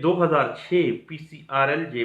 2006 PCRLJ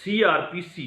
CRPC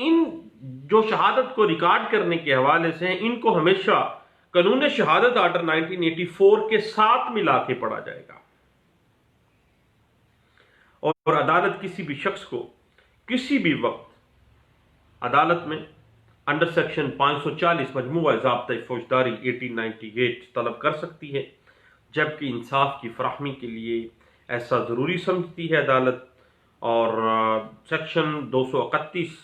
ان جو شہادت کو ریکارڈ کرنے کے حوالے سے ہیں، ان کو ہمیشہ قانون شہادت آرڈر 1984 کے ساتھ ملا کے پڑھا جائے گا، اور عدالت کسی بھی شخص کو کسی بھی وقت عدالت میں انڈر سیکشن 540 مجموعہ ضابطۂ فوجداری 1898 طلب کر سکتی ہے، جبکہ انصاف کی فراہمی کے لیے ایسا ضروری سمجھتی ہے عدالت، اور سیکشن 231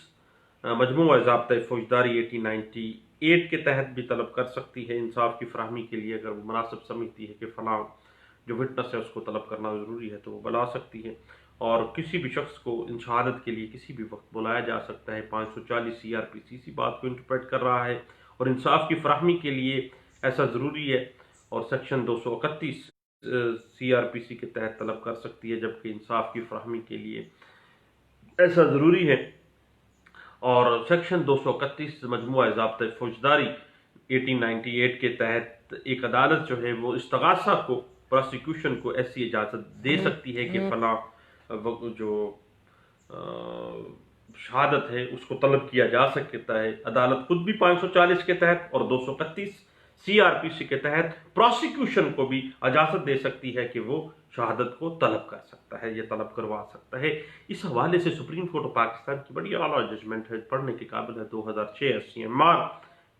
مجموعہ ضابطۂ فوجداری 1898 کے تحت بھی طلب کر سکتی ہے انصاف کی فراہمی کے لیے، اگر وہ مناسب سمجھتی ہے کہ فلاں جو وٹنس ہے اس کو طلب کرنا ضروری ہے تو وہ بلا سکتی ہے، اور کسی بھی شخص کو ان شہادت کے لیے کسی بھی وقت بلایا جا سکتا ہے۔ 540 CRPC اسی بات کو انٹرپریٹ کر رہا ہے، اور انصاف کی فراہمی کے لیے ایسا ضروری ہے، اور سیکشن 231 CRPC کے تحت طلب کر سکتی ہے، جبکہ انصاف کی فراہمی کے لیے ایسا ضروری ہے، اور سیکشن 231 مجموعہ ضابطۂ فوجداری 1898 کے تحت ایک عدالت جو ہے وہ استغاثہ کو، پروسیکیوشن کو ایسی اجازت دے سکتی ہے کہ فلاں جو شہادت ہے اس کو طلب کیا جا سکتا ہے۔ عدالت خود بھی 540 کے تحت اور 231 CRPC کے تحت پروسیکیوشن کو بھی اجازت دے سکتی ہے کہ وہ شہادت کو طلب کر سکتا ہے یا طلب کروا سکتا ہے۔ اس حوالے سے سپریم کورٹ آف پاکستان کی بڑی اعلیٰ ججمنٹ ہے، پڑھنے کے قابل ہے، 2006 CMR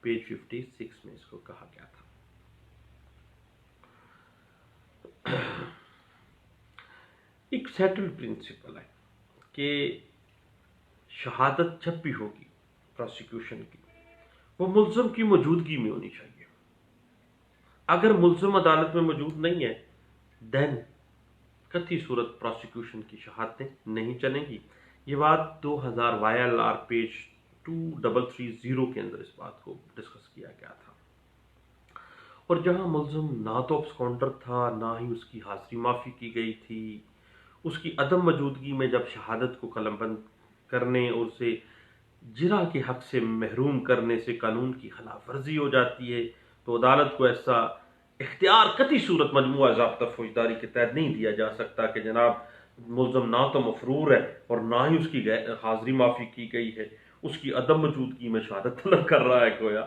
پیج 56 میں اس کو کہا گیا تھا۔ ایک سیٹلڈ پرنسپل ہے کہ شہادت جب بھی ہوگی پروسیکیوشن کی، وہ ملزم کی موجودگی میں ہونی چاہیے۔ اگر ملزم عدالت میں موجود نہیں ہے دین قطعی صورت پروسیکیوشن کی شہادتیں نہیں چلیں گی۔ یہ بات 2000 YLR پیج 2330 کے اندر اس بات کو ڈسکس کیا گیا تھا، اور جہاں ملزم نہ تو ابسکانڈر تھا، نہ ہی اس کی حاضری معافی کی گئی تھی، اس کی عدم موجودگی میں جب شہادت کو قلم بند کرنے اور اسے جرا کے حق سے محروم کرنے سے قانون کی خلاف ورزی ہو جاتی ہے، تو عدالت کو ایسا اختیار قطعی صورت مجموعہ ضابطہ فوجداری کے تحت نہیں دیا جا سکتا کہ جناب ملزم نہ تو مفرور ہے اور نہ ہی اس کی حاضری معافی کی گئی ہے، اس کی عدم موجودگی میں شہادت طلب کر رہا ہے گویا۔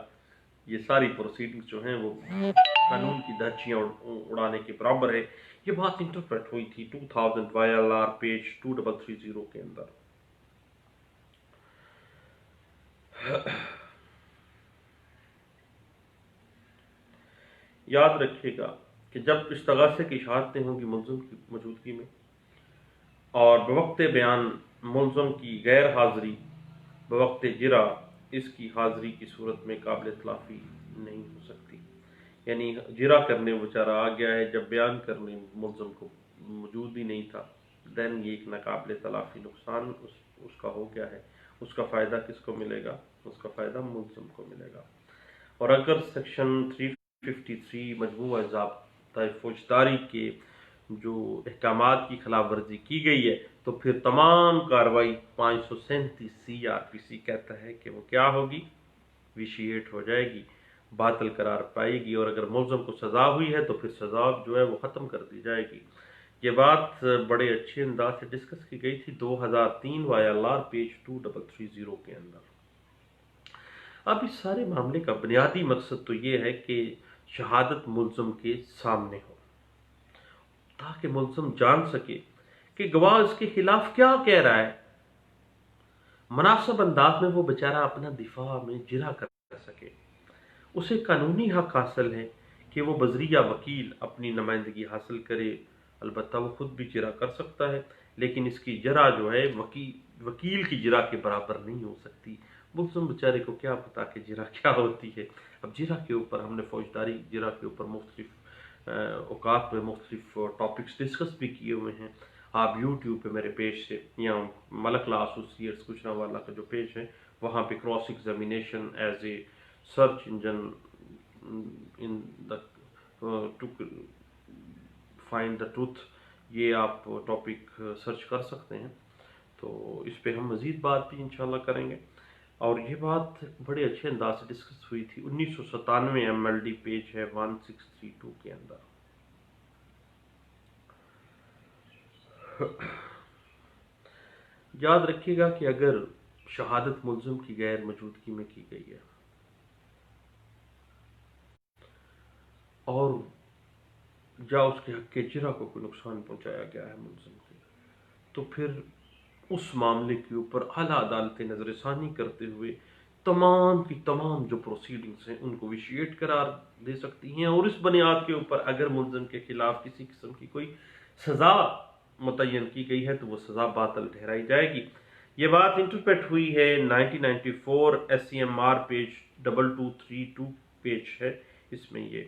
یہ ساری پروسیڈنگز جو ہیں وہ قانون کی دھچیاں اڑانے کے برابر ہے۔ یہ بات انٹرپریٹ ہوئی تھی 2000 YLR پیج 2330 کے اندر۔ یاد رکھیے گا کہ جب استغاثے کی شہادتیں ہوں گی ملزم کی موجودگی میں، اور بوقت بیان ملزم کی غیر حاضری بوقت جرا اس کی حاضری کی صورت میں قابل تلافی نہیں ہو سکتی، یعنی جرا کرنے بیچارہ آ گیا ہے، جب بیان کرنے ملزم کو موجود ہی نہیں تھا، دین یہ ایک ناقابل تلافی نقصان اس کا ہو گیا ہے۔ اس کا فائدہ کس کو ملے گا؟ اس کا فائدہ ملزم کو ملے گا۔ اور اگر سیکشن 353 مجموعہ ضابطۂ فوجداری کے جو احکامات کی خلاف ورزی کی گئی ہے تو پھر تمام کارروائی 537 CRPC کہتا ہے کہ وہ کیا ہوگی؟ ویشیٹ ہو جائے گی، باطل قرار پائے گی، اور اگر ملزم کو سزا ہوئی ہے تو پھر سزا جو ہے وہ ختم کر دی جائے گی۔ یہ بات بڑے اچھے انداز سے ڈسکس کی گئی تھی 2003 YLR پیج 2330 کے اندر۔ اب اس سارے معاملے کا بنیادی مقصد تو یہ ہے کہ شہادت ملزم کے سامنے ہو، تاکہ ملزم جان سکے کہ گواہ اس کے خلاف کیا کہہ رہا ہے، مناسب انداز میں وہ بیچارہ اپنا دفاع میں جرا کر سکے۔ اسے قانونی حق حاصل ہے کہ وہ بذریعہ وکیل اپنی نمائندگی حاصل کرے، البتہ وہ خود بھی جرا کر سکتا ہے، لیکن اس کی جرا جو ہے وکیل کی جرا کے برابر نہیں ہو سکتی۔ ملزم بیچارے کو کیا پتا کہ جرا کیا ہوتی ہے۔ اب جرا کے اوپر ہم نے فوجداری جرا کے اوپر مختلف اوقات میں مختلف ٹاپکس ڈسکس بھی کیے ہوئے ہیں۔ آپ یوٹیوب پہ میرے پیج سے یا ملک لا ایسوسیٹس گجرانوالہ کا جو پیج ہے وہاں پہ cross examination as a search engine in the two find the truth, یہ آپ ٹاپک سرچ کر سکتے ہیں، تو اس پہ ہم مزید بات بھی انشاءاللہ کریں گے۔ اور یہ بات بڑے اچھے انداز سے ڈسکس ہوئی تھی 1997 MLD پیج ہے 1632 کے اندر۔ یاد رکھیے گا کہ اگر شہادت ملزم کی غیر موجودگی میں کی گئی ہے اور یا اس کے حق جرا کو کوئی نقصان پہنچایا گیا ہے ملزم کو، تو پھر اس معاملے کے اوپر اعلیٰ عدالتیں نظر ثانی کرتے ہوئے تمام کی تمام جو پروسیڈنگز ہیں ان کو ویشیٹ قرار دے سکتی ہیں، اور اس بنیاد کے اوپر اگر ملزم کے خلاف کسی قسم کی کوئی سزا متعین کی گئی ہے تو وہ سزا باطل ٹھہرائی جائے گی۔ یہ بات انٹرپریٹ ہوئی ہے 1994 SCMR پیج 2232 پیج ہے، اس میں یہ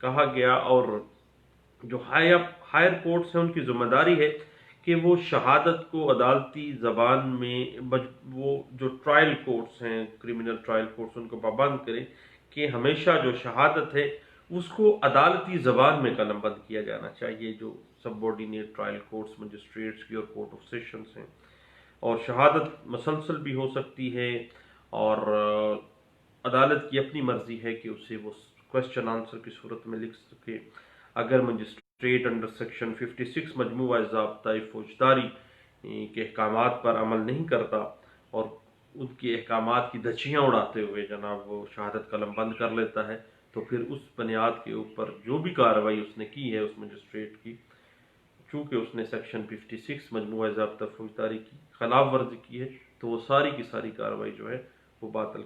کہا گیا، اور جو ہائر کورٹس ہیں ان کی ذمہ داری ہے کہ وہ شہادت کو عدالتی زبان میں وہ جو ٹرائل کورٹس ہیں کریمنل ٹرائل کورٹس ان کو پابند کریں کہ ہمیشہ جو شہادت ہے اس کو عدالتی زبان میں قلم بند کیا جانا چاہیے، جو سب آرڈینیٹ ٹرائل کورٹس مجسٹریٹس کی اور کورٹ آف سیشنز ہیں، اور شہادت مسلسل بھی ہو سکتی ہے، اور عدالت کی اپنی مرضی ہے کہ اسے وہ کوشچن آنسر کی صورت میں لکھ سکے۔ اگر مجسٹریٹ انڈر سیکشن 56 مجموعہ ضابطۂ فوجداری کے احکامات پر عمل نہیں کرتا اور ان کے احکامات کی دھچیاں اڑاتے ہوئے جناب وہ شہادت قلم بند کر لیتا ہے، تو پھر اس بنیاد کے اوپر جو بھی کارروائی اس نے کی ہے اس مجسٹریٹ کی، چونکہ اس نے سیکشن 56 مجموعہ ضابطہ فوجداری کی خلاف ورزی کی ہے، تو وہ ساری کی ساری کارروائی جو ہے وہ باطل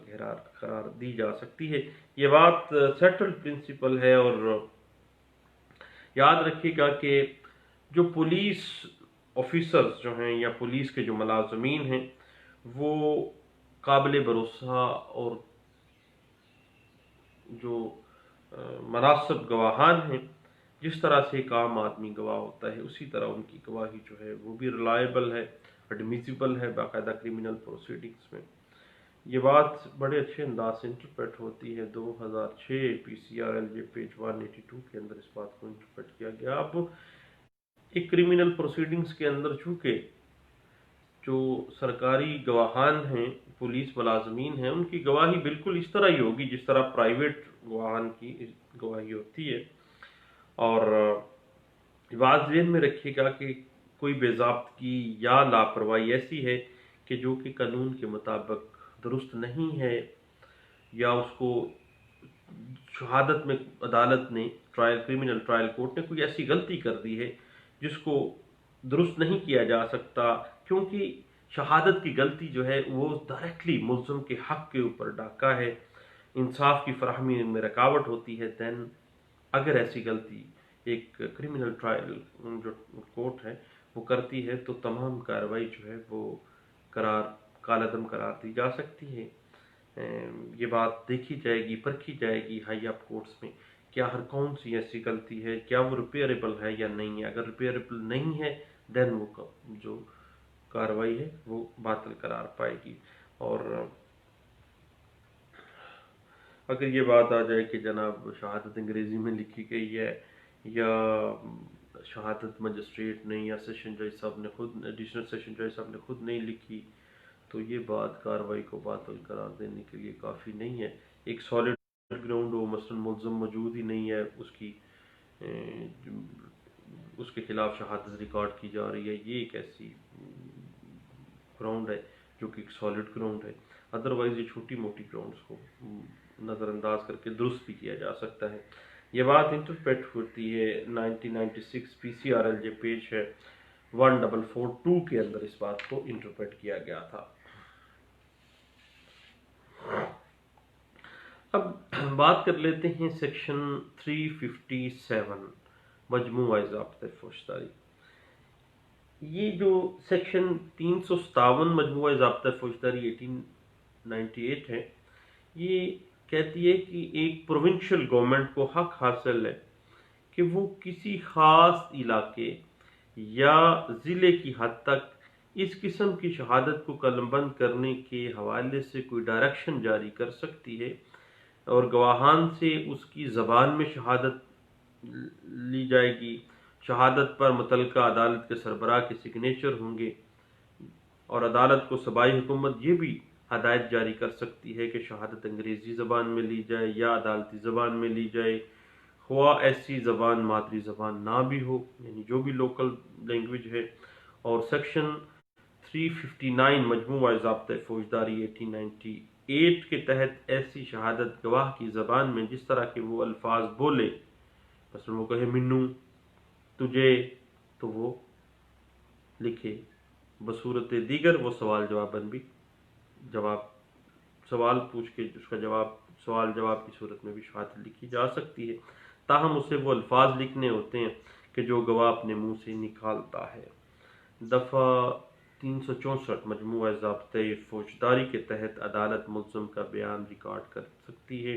قرار دی جا سکتی ہے۔ یہ بات سیٹلڈ پرنسپل ہے، اور یاد رکھیے گا کہ جو پولیس آفیسرز جو ہیں یا پولیس کے جو ملازمین ہیں وہ قابل بھروسہ اور جو مناسب گواہان ہیں، جس طرح سے ایک عام آدمی گواہ ہوتا ہے اسی طرح ان کی گواہی جو ہے وہ بھی ریلائبل ہے، ایڈمیسیبل ہے باقاعدہ کریمنل پروسیڈنگز میں۔ یہ بات بڑے اچھے انداز سے انٹرپریٹ ہوتی ہے 2006 PCRLJ پیج 182 کے اندر اس بات کو انٹرپریٹ کیا گیا۔ اب ایک کریمنل پروسیڈنگز کے اندر چونکہ جو سرکاری گواہان ہیں پولیس ملازمین ہیں ان کی گواہی بالکل اس طرح ہی ہوگی جس طرح پرائیویٹ گواہان کی گواہی ہوتی ہے، اور بات ذہن میں رکھیے گا کہ کوئی بے ضابطگی یا لاپرواہی ایسی ہے کہ جو کہ قانون کے مطابق درست نہیں ہے، یا اس کو شہادت میں عدالت نے کریمنل ٹرائل کورٹ نے کوئی ایسی غلطی کر دی ہے جس کو درست نہیں کیا جا سکتا، کیونکہ شہادت کی غلطی جو ہے وہ ڈائریکٹلی ملزم کے حق کے اوپر ڈاکہ ہے، انصاف کی فراہمی میں رکاوٹ ہوتی ہے، دین اگر ایسی غلطی ایک کریمنل ٹرائل جو کورٹ ہے وہ کرتی ہے تو تمام کارروائی جو ہے وہ کالعدم قرار دی جا سکتی ہے۔ یہ بات دیکھی جائے گی، پرکھی جائے گی ہائی اپ کورٹس میں کیا ہر کون سی ایسی غلطی ہے، کیا وہ ریپیئریبل ہے یا نہیں ہے۔ اگر ریپیئریبل نہیں ہے دین وہ جو کارروائی ہے وہ باطل قرار پائے گی۔ اور اگر یہ بات آ جائے کہ جناب شہادت انگریزی میں لکھی گئی ہے یا شہادت مجسٹریٹ نے یا سیشن جج صاحب نے خود ایڈیشنل سیشن جج صاحب نے خود نہیں لکھی، تو یہ بات کارروائی کو باطل قرار دینے کے لیے کافی نہیں ہے۔ ایک سالڈ گراؤنڈ ہو، مثلا ملزم موجود ہی نہیں ہے، اس کے خلاف شہادت ریکارڈ کی جا رہی ہے، یہ ایک ایسی گراؤنڈ ہے جو کہ ایک سالڈ گراؤنڈ ہے۔ ادروائز یہ چھوٹی موٹی گراؤنڈز کو نظر انداز کر کے درست بھی کیا جا سکتا ہے۔ یہ بات انٹرپریٹ ہوتی ہے 1996 PCRLJ پیج ہے 1442 کے اندر اس بات کو انٹرپریٹ کیا گیا تھا۔ اب بات کر لیتے ہیں سیکشن 357 مجموعہ ضابطۂ فوجداری۔ یہ جو سیکشن 357 مجموعہ ضابطۂ فوجداری 1898 ہے، یہ کہتی ہے کہ ایک پروونشل گورنمنٹ کو حق حاصل ہے کہ وہ کسی خاص علاقے یا ضلع کی حد تک اس قسم کی شہادت کو قلم بند کرنے کے حوالے سے کوئی ڈائریکشن جاری کر سکتی ہے، اور گواہان سے اس کی زبان میں شہادت لی جائے گی۔ شہادت پر متعلقہ عدالت کے سربراہ کے سگنیچر ہوں گے، اور عدالت کو صوبائی حکومت یہ بھی ہدایت جاری کر سکتی ہے کہ شہادت انگریزی زبان میں لی جائے یا عدالتی زبان میں لی جائے، خواہ ایسی زبان مادری زبان نہ بھی ہو، یعنی جو بھی لوکل لینگویج ہے۔ اور سیکشن 359 مجموعہ ضابطۂ فوجداری 1898 کے تحت ایسی شہادت گواہ کی زبان میں جس طرح کے وہ الفاظ بولے، مثلا وہ کہے منو، تجھے، تو وہ لکھے۔ بصورت دیگر وہ سوال جواباً بھی سوال پوچھ کے اس کا سوال جواب کی صورت میں بھی شہادت لکھی جا سکتی ہے، تاہم اسے وہ الفاظ لکھنے ہوتے ہیں کہ جو گواہ اپنے منہ سے نکالتا ہے۔ دفعہ 364 مجموعہ ضابطۂ فوجداری کے تحت عدالت ملزم کا بیان ریکارڈ کر سکتی ہے۔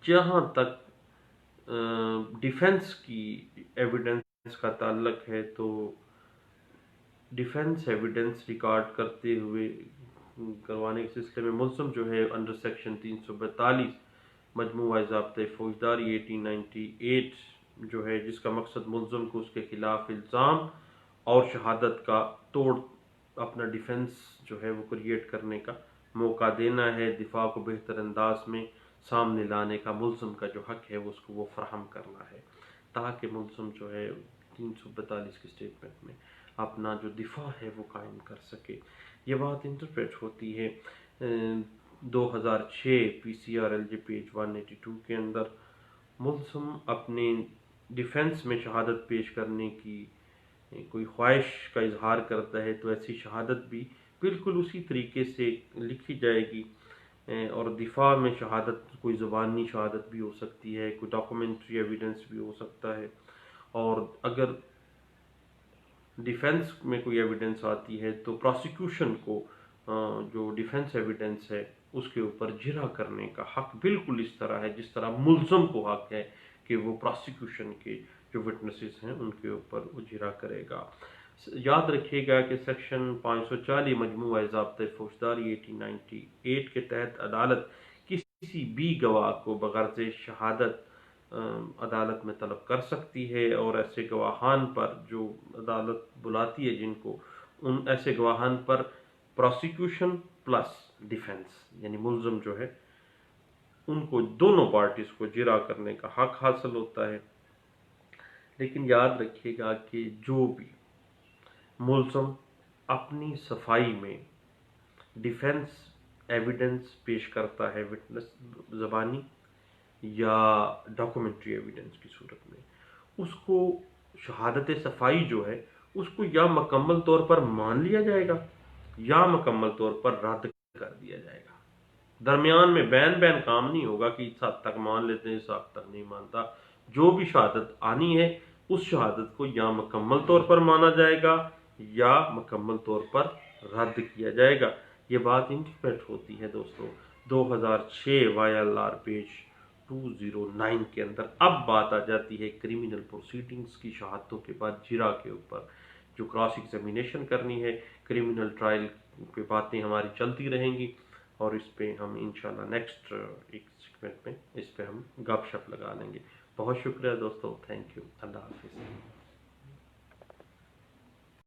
جہاں تک ڈیفنس کی ایویڈنس کا تعلق ہے تو ڈیفنس ایویڈنس ریکارڈ کروانے کے سلسلے میں ملزم جو ہے انڈر سیکشن 342 مجموعہ ضابطۂ فوجداری 1898 جو ہے، جس کا مقصد ملزم کو اس کے خلاف الزام اور شہادت کا توڑ اپنا ڈیفنس جو ہے وہ کریٹ کرنے کا موقع دینا ہے، دفاع کو بہتر انداز میں سامنے لانے کا ملزم کا جو حق ہے اس کو وہ فراہم کرنا ہے، تاکہ ملزم جو ہے 342 کے اسٹیٹمنٹ میں اپنا جو دفاع ہے وہ قائم کر سکے۔ یہ بات انٹرپریٹ ہوتی ہے 2006 P C R L J page 182 کے اندر ملزم اپنے ڈیفنس میں شہادت پیش کرنے کی کوئی خواہش کا اظہار کرتا ہے تو ایسی شہادت بھی بالکل اسی طریقے سے لکھی جائے گی، اور دفاع میں شہادت کوئی زبانی شہادت بھی ہو سکتی ہے، کوئی ڈاکومنٹری ایویڈنس بھی ہو سکتا ہے، اور اگر ڈیفنس میں کوئی ایویڈنس آتی ہے تو پروسیکیوشن کو جو ڈیفنس ایویڈنس ہے اس کے اوپر جرح کرنے کا حق بالکل اس طرح ہے جس طرح ملزم کو حق ہے کہ وہ پروسیکیوشن کے جو وٹنسز ہیں ان کے اوپر وہ جرح کرے گا۔ یاد رکھیے گا کہ سیکشن 540 مجموعہ ضابطۂ فوجداری 1898 کے تحت عدالت کسی بھی گواہ کو بغرض شہادت عدالت میں طلب کر سکتی ہے، اور ایسے گواہان پر جو عدالت بلاتی ہے جن کو، ان ایسے گواہان پر پروسیکیوشن پلس ڈیفنس یعنی ملزم جو ہے ان کو دونوں پارٹیز کو جرح کرنے کا حق حاصل ہوتا ہے۔ لیکن یاد رکھیے گا کہ جو بھی ملزم اپنی صفائی میں ڈیفنس ایویڈنس پیش کرتا ہے وٹنس زبانی یا ڈاکومنٹری ایویڈنس کی صورت میں، اس کو شہادت صفائی جو ہے اس کو یا مکمل طور پر مان لیا جائے گا یا مکمل طور پر رد کر دیا جائے گا۔ درمیان میں بین کام نہیں ہوگا کہ اس حد تک مان لیتے ہیں اس حد تک نہیں مانتا۔ جو بھی شہادت آنی ہے اس شہادت کو یا مکمل طور پر مانا جائے گا یا مکمل طور پر رد کیا جائے گا۔ یہ بات انٹرپریٹ ہوتی ہے دوستو 2006 وائی ایل آر پیج 209 کے اندر۔ اب بات آ جاتی ہے کریمنل پروسیڈنگز کی شہادتوں کے بعد جرح کے اوپر جو کراس ایگزامینیشن کرنی ہے۔ کریمنل ٹرائل پہ باتیں ہماری چلتی رہیں گی اور اس پہ ہم انشاءاللہ نیکسٹ ایک سیگمنٹ میں اس پہ ہم گپ شپ لگا لیں گے۔ بہت شکریہ دوستو، تھینک یو، اللہ حافظ۔